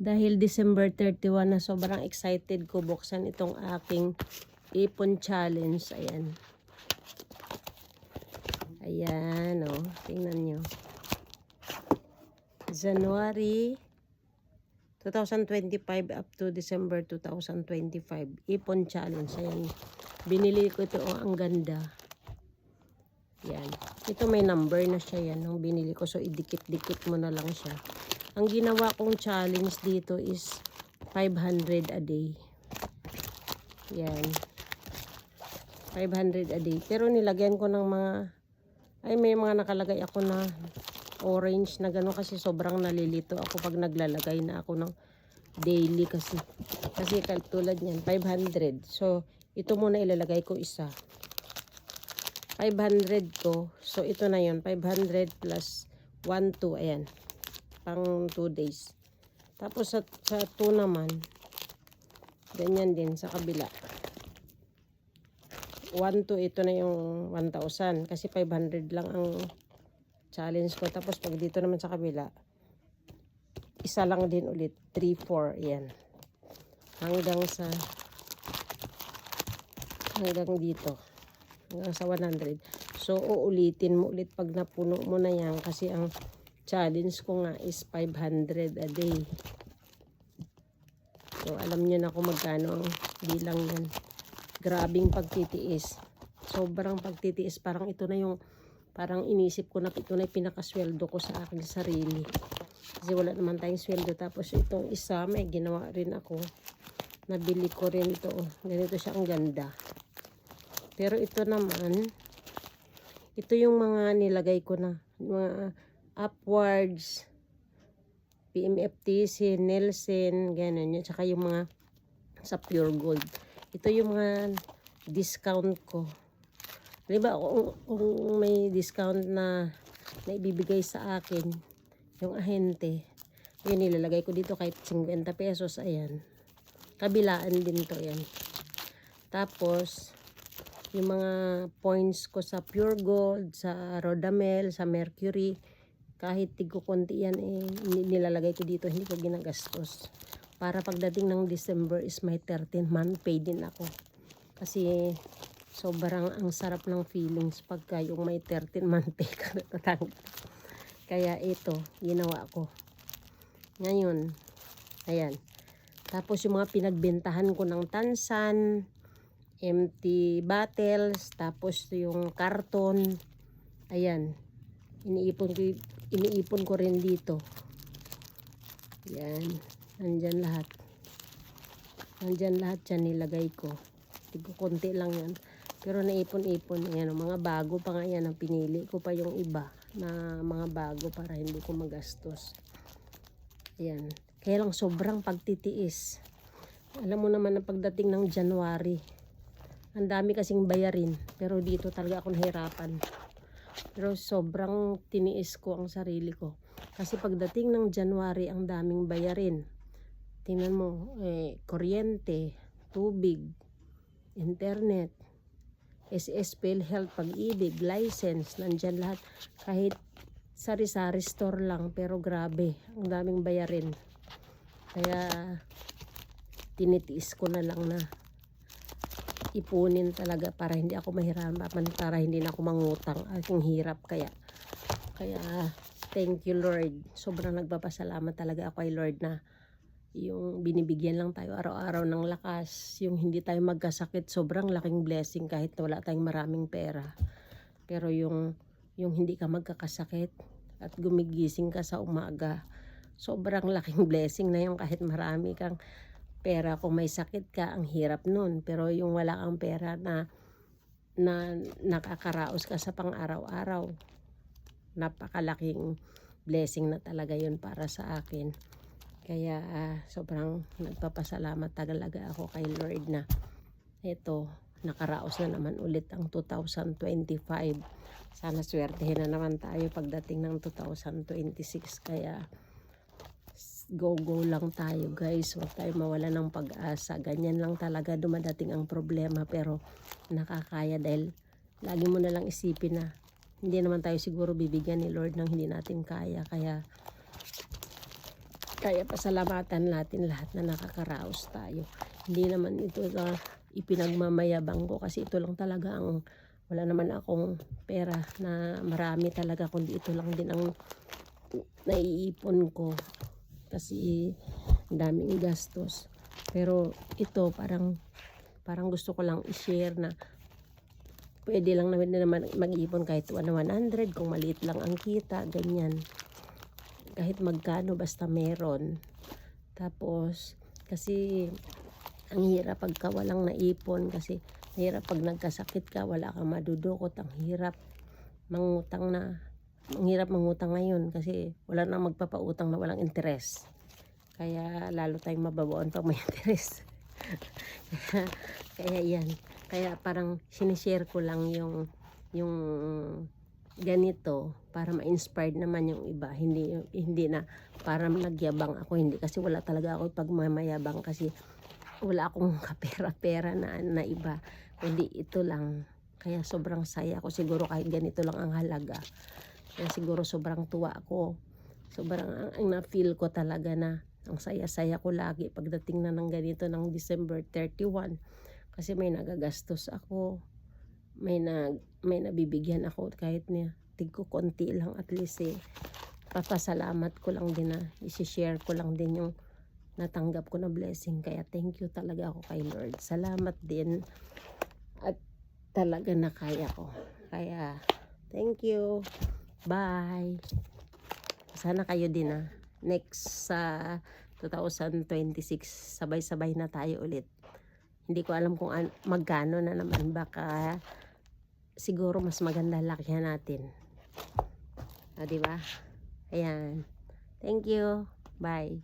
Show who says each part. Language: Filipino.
Speaker 1: Dahil December 31 na, sobrang excited ko buksan itong aking ipon challenge. Ayan. Ayan, oh. Tingnan nyo. January 2025 up to December 2025. Ipon challenge. Ayan. Binili ko ito. Oh, ang ganda. Yan. Ito may number na siya yan. Nung binili ko. So, idikit-dikit mo na lang siya. Ang ginawa kong challenge dito is 500 a day. Yan. 500 a day. Pero nilagyan ko ng mga, ay may mga nakalagay ako na orange na gano'n kasi sobrang nalilito ako pag naglalagay na ako ng daily kasi. Kasi tulad niyan, 500. So, ito muna ilalagay ko isa. 500 ko. So, ito na yun. 500 plus 1, 2. Ayan. Pang 2 days. Tapos sa 2 naman, ganyan din sa kabila. 1 to ito na yung 1,000 kasi 500 lang ang challenge ko. Tapos pag dito naman sa kabila, isa lang din ulit. 3, 4. Yan. Hanggang dito. Hanggang sa 100. So, uulitin mo ulit pag napuno mo na yan kasi ang challenge ko nga is 500 a day. So, alam nyo na kung magkano ang bilang yan. Grabing pagtitiis. Sobrang pagtitiis. Parang ito na yung, parang inisip ko na ito na yung pinakasweldo ko sa aking sarili. Kasi wala naman tayong sweldo. Tapos itong isa, may ginawa rin ako. Nabili ko rin ito. Ganito siya, ang ganda. Pero ito naman, ito yung mga nilagay ko na, mga Upwards, PMFTC, Nielsen, gano'n yun. Tsaka yung mga sa Pure Gold. Ito yung mga discount ko. Diba, kung may discount na ibibigay sa akin, yung ahente, yun nilalagay ko dito kahit 50 pesos, ayan. Kabilaan din to, yan. Tapos, yung mga points ko sa Pure Gold, sa Rodamel, sa Mercury, kahit tigo konti yan, nilalagay ko dito, hindi ko ginagastos. Para pagdating ng December is may 13th month pay din ako. Kasi sobrang ang sarap ng feelings pagka yung may 13th month pay ka natatanggap. Kaya ito, ginawa ko. Ngayon, ayan. Tapos yung mga pinagbentahan ko ng Tansan, empty bottles, tapos yung karton, ayan. Iniipon ko rin dito. Yan. Nandyan lahat. Nandyan lahat yan nilagay ko. Tigo konti lang yan. Pero naipon-ipon. Ayan, mga bago pa nga yan. Ang pinili ko pa yung iba na mga bago para hindi ko magastos. Ayan. Kaya lang sobrang pagtitiis. Alam mo naman na pagdating ng January, ang dami kasing bayarin. Pero dito talaga ako nahirapan. Pero sobrang tiniis ko ang sarili ko. Kasi pagdating ng January, ang daming bayarin. Tingnan mo, kuryente, tubig, internet, SS PhilHealth, Pag-ibig, license, nandyan lahat. Kahit sari-sari store lang, pero grabe, ang daming bayarin. Kaya tinitiis ko na lang na ipunin talaga para hindi ako mahirapan, para hindi na ako mangutang. Aking hirap kaya thank you Lord. Sobrang nagpapasalamat talaga ako kay Lord na yung binibigyan lang tayo araw-araw ng lakas, yung hindi tayo magkasakit, sobrang laking blessing kahit wala tayong maraming pera. Pero yung hindi ka magkakasakit at gumigising ka sa umaga, sobrang laking blessing na yung kahit marami kang pera. Kung may sakit ka, ang hirap nun. Pero yung wala kang pera na nakakaraos ka sa pang-araw-araw, napakalaking blessing na talaga yun para sa akin. Kaya sobrang nagpapasalamat talaga ako kay Lord na ito, nakaraos na naman ulit ang 2025. Sana swertehin na naman tayo pagdating ng 2026. Kaya go lang tayo guys, huwag tayo mawala ng pag-asa. Ganyan lang talaga dumadating ang problema, pero nakakaya dahil lagi mo na lang isipin na hindi naman tayo siguro bibigyan ni Lord ng hindi natin kaya. Kaya Kaya pasalamatan natin lahat na nakakaraos tayo. Hindi naman ito na ipinagmamayabang ko kasi ito lang talaga ang wala naman akong pera na marami talaga kundi ito lang din ang naiipon ko kasi ang daming gastos. Pero ito parang gusto ko lang i-share na pwede lang naman mag-ipon kahit 100 kung maliit lang ang kita, ganyan. Kahit magkano basta meron. Tapos kasi ang hirap pagka walang naipon kasi hirap pag nagkasakit ka, wala kang madudukot, ang hirap mangutang ngayon kasi wala nang magpapautang na walang interes. Kaya lalo tayong mababaon pag may interes. Kaya yan. Kaya parang sinishare ko lang yung ganito para ma-inspired naman yung iba. Hindi na para nagyabang ako. Hindi kasi wala talaga ako pagmamayabang kasi wala akong kapera-pera na iba. Kundi ito lang. Kaya sobrang saya ko. Siguro kahit ganito lang ang halaga. Kaya siguro sobrang tuwa ko. Sobrang ang na-feel ko talaga na ang saya-saya ko lagi pagdating na ng ganito ng December 31. Kasi may nagagastos ako. May nabibigyan ako kahit niya tigko konti lang at least papasalamat ko lang din na i-share ko lang din yung natanggap ko na blessing. Kaya thank you talaga ako kay Lord. Salamat din at talaga na kaya ko. Kaya thank you. Bye. Sana kayo din next sa 2026 sabay-sabay na tayo ulit. Hindi ko alam kung magkano na naman, baka siguro mas maganda lakihan natin. Di ba? Ayan. Thank you. Bye.